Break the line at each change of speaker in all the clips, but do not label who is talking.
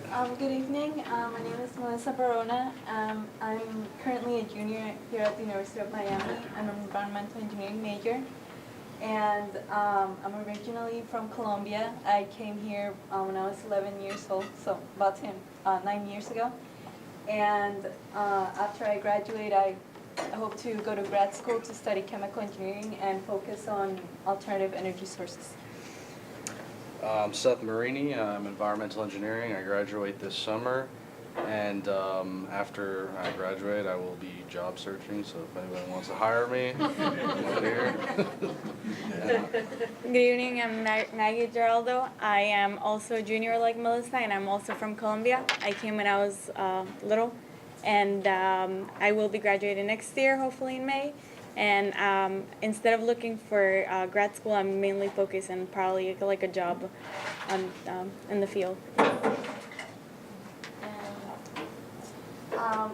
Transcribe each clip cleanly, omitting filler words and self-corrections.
Good evening. My name is Melissa Barona. I'm currently a junior here at the University of Miami. I'm an environmental engineering major, and I'm originally from Colombia. I came here when I was 11 years old, so about 9 years ago. And after I graduate, I hope to go to grad school to study chemical engineering and focus on alternative energy sources.
I'm Seth Marini. I'm environmental engineering. I graduate this summer, and after I graduate, I will be job searching. So if anybody wants to hire me, I'm here.
Good evening, I'm Maggie Geraldo. I am also a junior like Melissa, and I'm also from Colombia. I came when I was little, and I will be graduating next year, hopefully in May. And instead of looking for grad school, I'm mainly focused on probably like a job in the field.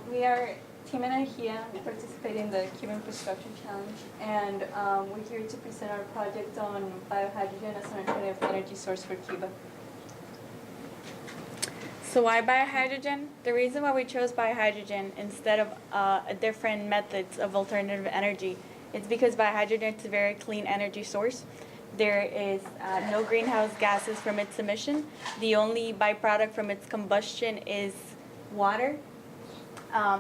We are Team Energía. We participate in the Cuban Construction Challenge, and we're here to present our project on biohydrogen as an alternative energy source for Cuba.
So why biohydrogen? The reason why we chose biohydrogen instead of different methods of alternative energy is because biohydrogen is a very clean energy source. There is no greenhouse gases from its emission. The only byproduct from its combustion is water.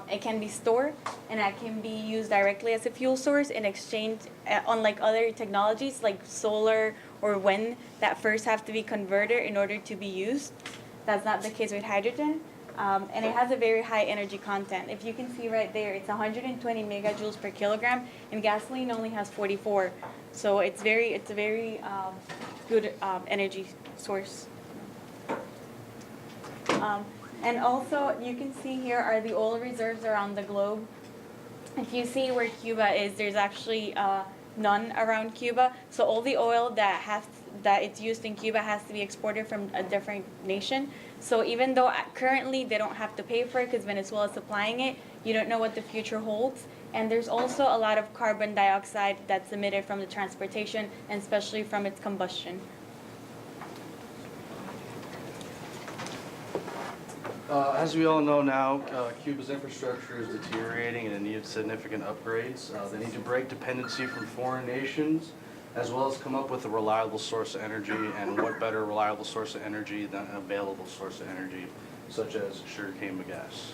It can be stored, and it can be used directly as a fuel source in exchange, unlike other technologies like solar or wind that first have to be converted in order to be used. That's not the case with hydrogen, and it has a very high energy content. If you can see right there, it's 120 megajoules per kilogram, and gasoline only has 44. So it's a very good energy source. And also, you can see here are the oil reserves around the globe. If you see where Cuba is, there's actually none around Cuba. So all the oil that it's used in Cuba has to be exported from a different nation. So even though currently they don't have to pay for it because Venezuela is supplying it, you don't know what the future holds. And there's also a lot of carbon dioxide that's emitted from the transportation, and especially from its combustion.
As we all know now, Cuba's infrastructure is deteriorating and it needs significant upgrades. They need to break dependency from foreign nations, as well as come up with a reliable source of energy, and what better reliable source of energy than an available source of energy, such as sugarcane bagasse.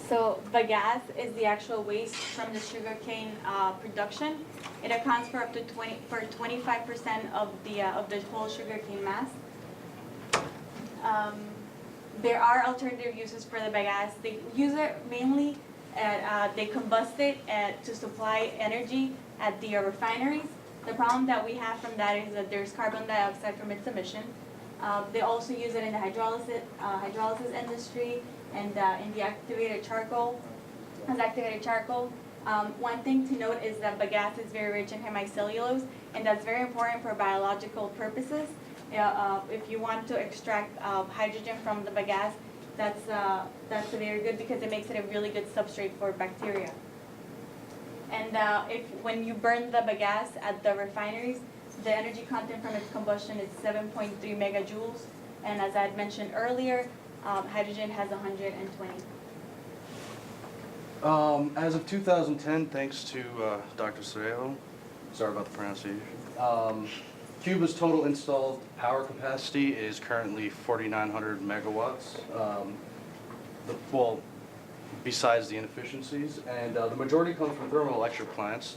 So bagasse is the actual waste from the sugarcane production. It accounts for up to 25% of the whole sugarcane mass. There are alternative uses for the bagasse. They use it mainly they combust it to supply energy at the refineries. The problem that we have from that is that there's carbon dioxide from its emission. They also use it in the hydrolysis industry and in the activated charcoal. One thing to note is that bagasse is very rich in hemicellulose, and that's very important for biological purposes. If you want to extract hydrogen from the bagasse, that's very good because it makes it a really good substrate for bacteria. And when you burn the bagasse at the refineries, the energy content from its combustion is 7.3 megajoules, and as I had mentioned earlier, hydrogen has 120.
As of 2010, thanks to Dr. Cerejo, sorry about the pronunciation, Cuba's total installed power capacity is currently 4,900 megawatts, besides the inefficiencies, and the majority comes from thermoelectric plants,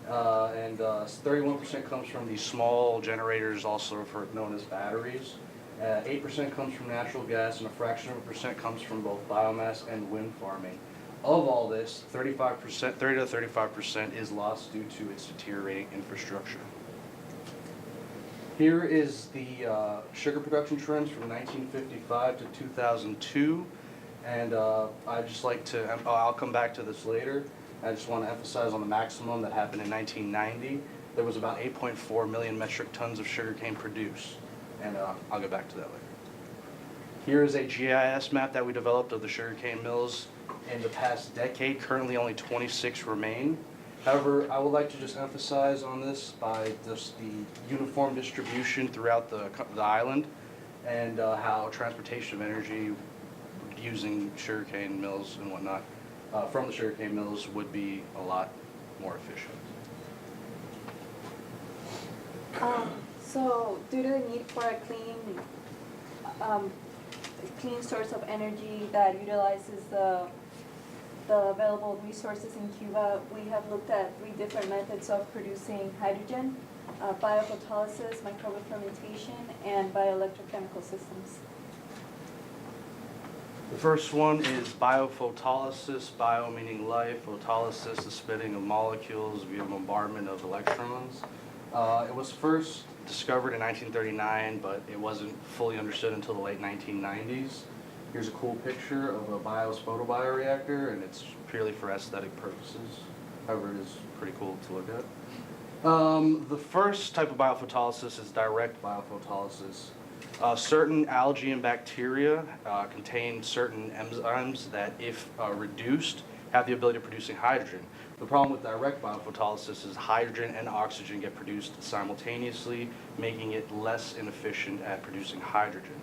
and 31% comes from these small generators, also known as batteries. 8% comes from natural gas, and a fraction of a percent comes from both biomass and wind farming. Of all this, 30 to 35% is lost due to its deteriorating infrastructure. Here is the sugar production trends from 1955 to 2002, and I'd just like to, I'll come back to this later. I just want to emphasize on the maximum that happened in 1990. There was about 8.4 million metric tons of sugarcane produced, and I'll get back to that later. Here is a GIS map that we developed of the sugarcane mills in the past decade. Currently only 26 remain. However, I would like to just emphasize on this by just the uniform distribution throughout the island. and how transportation of energy using sugarcane mills and whatnot from the sugarcane mills would be a lot more efficient.
So due to the need for a clean source of energy that utilizes the available resources in Cuba, we have looked at 3 different methods of producing hydrogen: biophotolysis, microbial fermentation, and bioelectrochemical systems.
The first one is biophotolysis, bio meaning life, photolysis, the splitting of molecules via bombardment of electrons. It was first discovered in 1939, but it wasn't fully understood until the late 1990s. Here's a cool picture of a BIOS photobioreactor, and it's purely for aesthetic purposes. However, it is pretty cool to look at. The first type of biophotolysis is direct biophotolysis. Certain algae and bacteria contain certain enzymes that, if reduced, have the ability of producing hydrogen. The problem with direct biophotolysis is hydrogen and oxygen get produced simultaneously, making it less inefficient at producing hydrogen.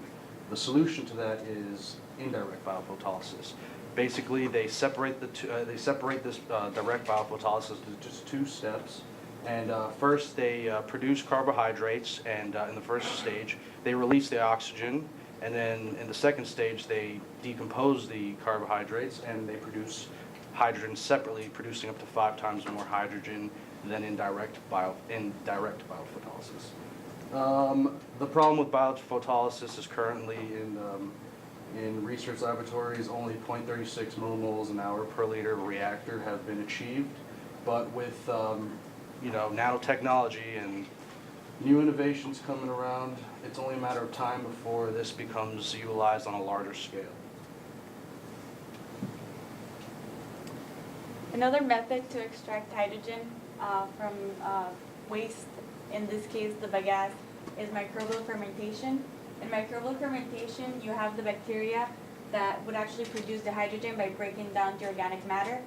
The solution to that is indirect biophotolysis. Basically, they separate this direct biophotolysis into just 2 steps. And first, they produce carbohydrates, and in the first stage, they release the oxygen. And then in the second stage, they decompose the carbohydrates, and they produce hydrogen separately, producing up to 5 times more hydrogen than in direct biophotolysis. The problem with biophotolysis is currently in research laboratories, only 0.36 millimoles an hour per liter of reactor have been achieved. But with nanotechnology and new innovations coming around, it's only a matter of time before this becomes utilized on a larger scale.
Another method to extract hydrogen from waste, in this case the bagasse, is microbial fermentation. In microbial fermentation, you have the bacteria that would actually produce the hydrogen by breaking down the organic matter.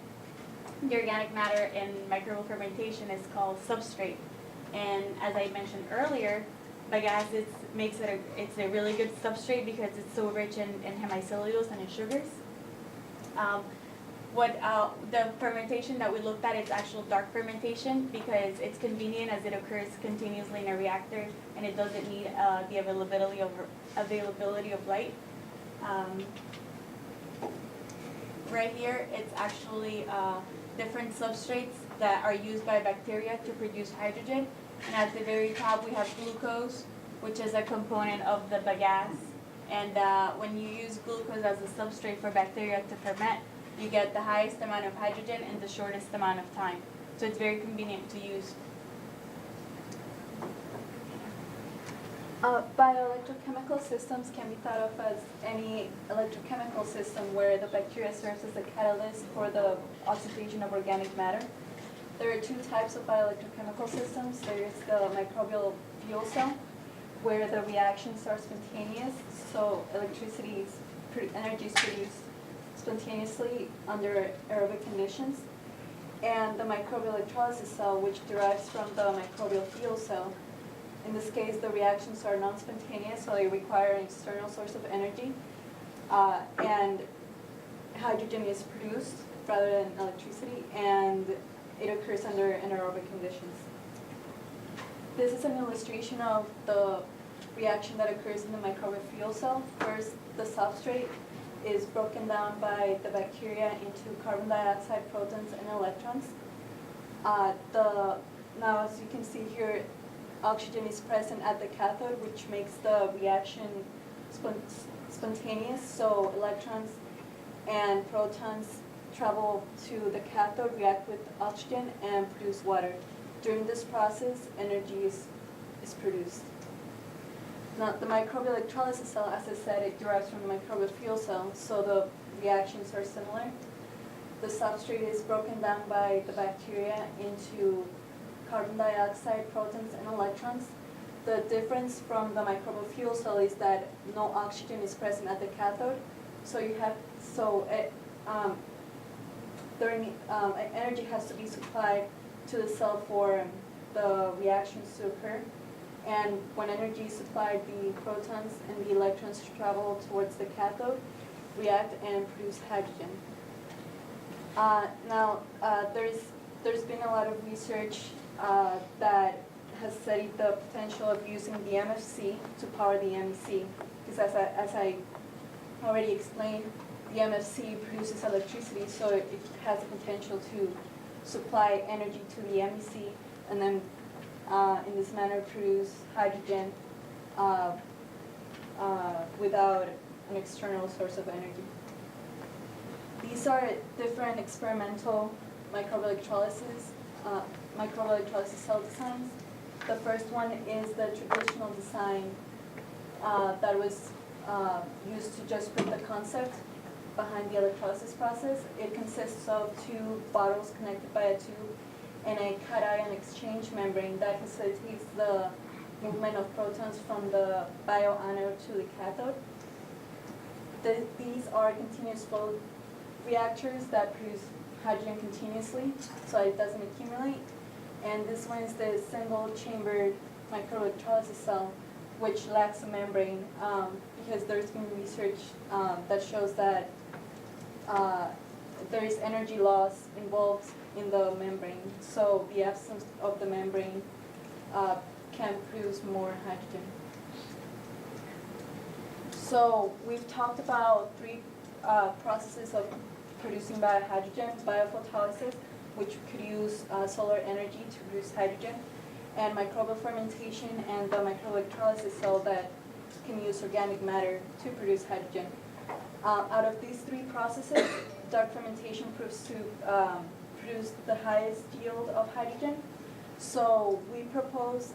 The organic matter in microbial fermentation is called substrate. And as I mentioned earlier, bagasse makes it it's a really good substrate because it's so rich in hemicellulose and in sugars. The fermentation that we looked at is actual dark fermentation because it's convenient as it occurs continuously in a reactor and it doesn't need the availability of light. Right here, it's actually different substrates that are used by bacteria to produce hydrogen. And at the very top, we have glucose, which is a component of the bagasse. And when you use glucose as a substrate for bacteria to ferment, you get the highest amount of hydrogen in the shortest amount of time. So it's very convenient to use.
Bioelectrochemical systems can be thought of as any electrochemical system where the bacteria serves as a catalyst for the oxidation of organic matter. There are 2 types of bioelectrochemical systems. There is the microbial fuel cell, where the reactions are spontaneous, so energy is produced spontaneously under aerobic conditions, and the microbial electrolysis cell, which derives from the microbial fuel cell. In this case, the reactions are non-spontaneous, so they require an external source of energy, and hydrogen is produced rather than electricity, and it occurs under anaerobic conditions. This is an illustration of the reaction that occurs in the microbial fuel cell. First, the substrate is broken down by the bacteria into carbon dioxide, protons, and electrons. Now, as you can see here, oxygen is present at the cathode, which makes the reaction spontaneous, so electrons and protons travel to the cathode, react with oxygen, and produce water. During this process, energy is produced. Now, the microbial electrolysis cell, as I said, it derives from the microbial fuel cell, so the reactions are similar. The substrate is broken down by the bacteria into carbon dioxide, protons, and electrons. The difference from the microbial fuel cell is that no oxygen is present at the cathode, so energy has to be supplied to the cell for the reactions to occur. And when energy is supplied, the protons and the electrons travel towards the cathode, react, and produce hydrogen. There's been a lot of research that has studied the potential of using the MFC to power the MEC. Because as I already explained, the MFC produces electricity, so it has the potential to supply energy to the MEC, and then in this manner produce hydrogen without an external source of energy. These are different experimental microbial electrolysis cell designs. The first one is the traditional design that was used to just prove the concept behind the electrolysis process. It consists of two bottles connected by a tube and a cation exchange membrane that facilitates the movement of protons from the bioanode to the cathode. These are continuous flow reactors that produce hydrogen continuously, so it doesn't accumulate. And this one is the single-chambered microelectrolysis cell, which lacks a membrane, because there's been research that shows that there is energy loss involved in the membrane. So the absence of the membrane can produce more hydrogen. So we've talked about three processes of producing biohydrogen: biophotolysis, which could use solar energy to produce hydrogen, and microbial fermentation, and the microelectrolysis cell that can use organic matter to produce hydrogen. Out of these three processes, dark fermentation proves to produce the highest yield of hydrogen. So we propose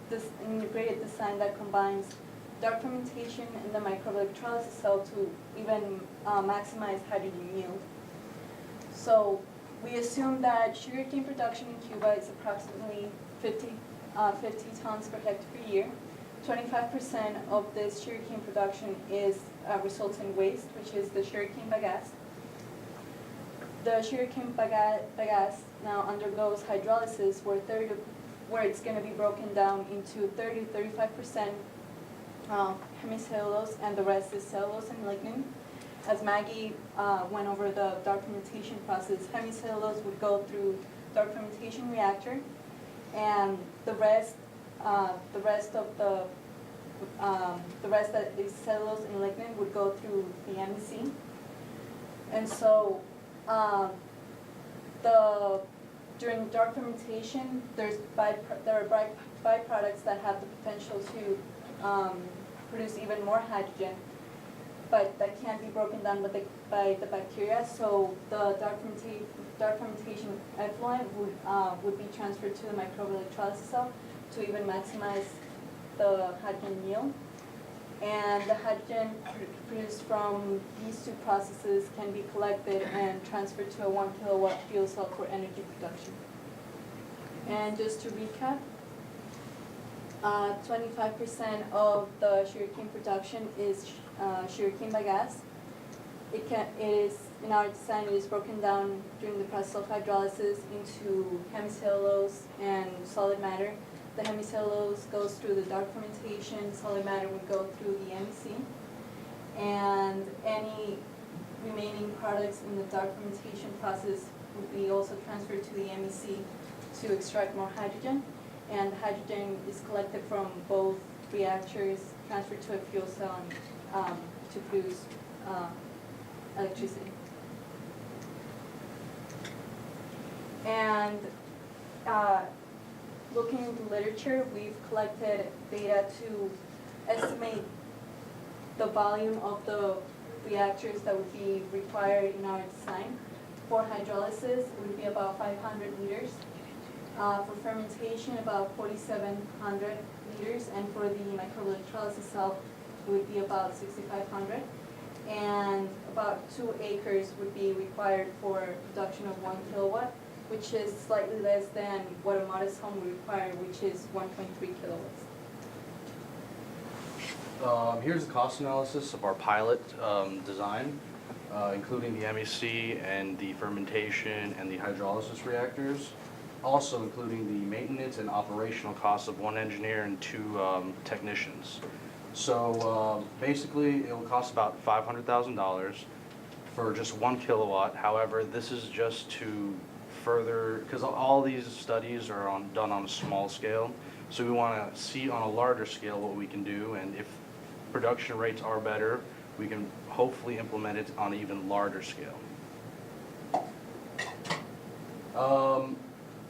this integrated design that combines dark fermentation and the microelectrolysis cell to even maximize hydrogen yield. So we assume that sugarcane production in Cuba is approximately 50 tons per hectare per year. 25% of this sugarcane production results in waste, which is the sugarcane bagasse. The sugarcane bagasse now undergoes hydrolysis, where it's going to be broken down into 30 to 35% hemicellulose, and the rest is cellulose and lignin. As Maggie went over the dark fermentation process, hemicellulose would go through dark fermentation reactor, and the rest that is cellulose and lignin would go through the MEC. And so during dark fermentation, there are byproducts that have the potential to produce even more hydrogen, but that can't be broken down by the bacteria. So the dark fermentation effluent would be transferred to the microbial electrolysis cell to even maximize the hydrogen yield. And the hydrogen produced from these two processes can be collected and transferred to a 1 kilowatt fuel cell for energy production. And just to recap, 25% of the sugarcane production is sugarcane bagasse. In our design, it is broken down during the process of hydrolysis into hemicellulose and solid matter. The hemicellulose goes through the dark fermentation, solid matter would go through the MEC, and any remaining products in the dark fermentation process would be also transferred to the MEC to extract more hydrogen. And hydrogen is collected from both reactors, transferred to a fuel cell to produce electricity. And looking into literature, we've collected data to estimate the volume of the reactors that would be required in our design. For hydrolysis, it would be about 500 liters. For fermentation, about 4,700 liters, and for the microbial electrolysis cell, it would be about 6,500. And about 2 acres would be required for production of 1 kilowatt, which is slightly less than what a modest home would require, which is 1.3 kilowatts.
Here's the cost analysis of our pilot design, including the MEC and the fermentation and the hydrolysis reactors. also including the maintenance and operational costs of one engineer and two technicians. So basically, it will cost about $500,000 for just 1 kilowatt. However, this is just to further, because all these studies are done on a small scale, so we want to see on a larger scale what we can do, and if production rates are better, we can hopefully implement it on an even larger scale.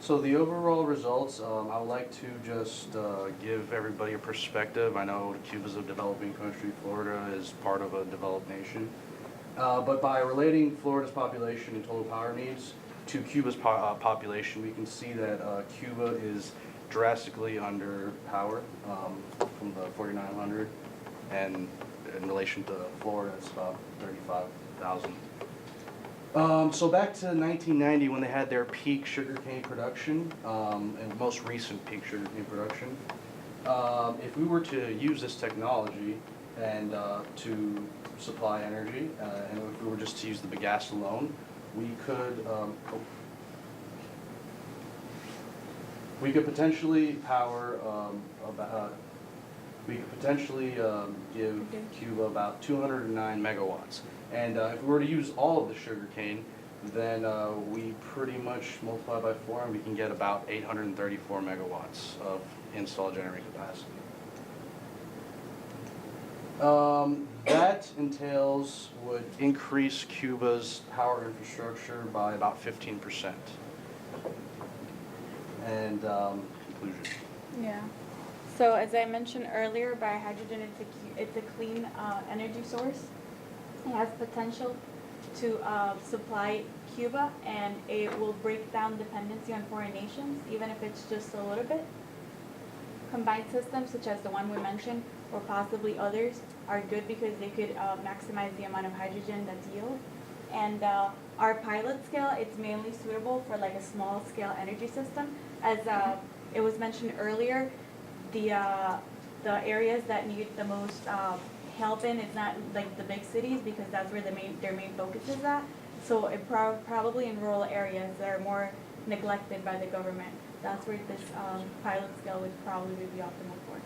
So the overall results, I would like to just give everybody a perspective. I know Cuba's a developing country, Florida is part of a developed nation. But by relating Florida's population and total power needs to Cuba's population, we can see that Cuba is drastically under power from the 4,900, and in relation to Florida, it's about 35,000. So back to 1990 when they had their peak sugarcane production, and most recent peak sugarcane production. If we were to use this technology and to supply energy, and if we were just to use the bagasse alone, we could potentially power give Cuba about 209 megawatts. And if we were to use all of the sugarcane, then we pretty much multiply by 4 and we can get about 834 megawatts of installed generating capacity. That would increase Cuba's power infrastructure by about 15%. And conclusion.
Yeah. So as I mentioned earlier, biohydrogen it's a clean energy source. It has potential to supply Cuba, and it will break down dependency on foreign nations, even if it's just a little bit. Combined systems, such as the one we mentioned, or possibly others, are good because they could maximize the amount of hydrogen that's yielded. And our pilot scale, it's mainly suitable for like a small scale energy system. As it was mentioned earlier, the areas that need the most help in is not like the big cities, because that's where their main focus is at. So it probably in rural areas that are more neglected by the government. That's where this pilot scale would probably be optimal for.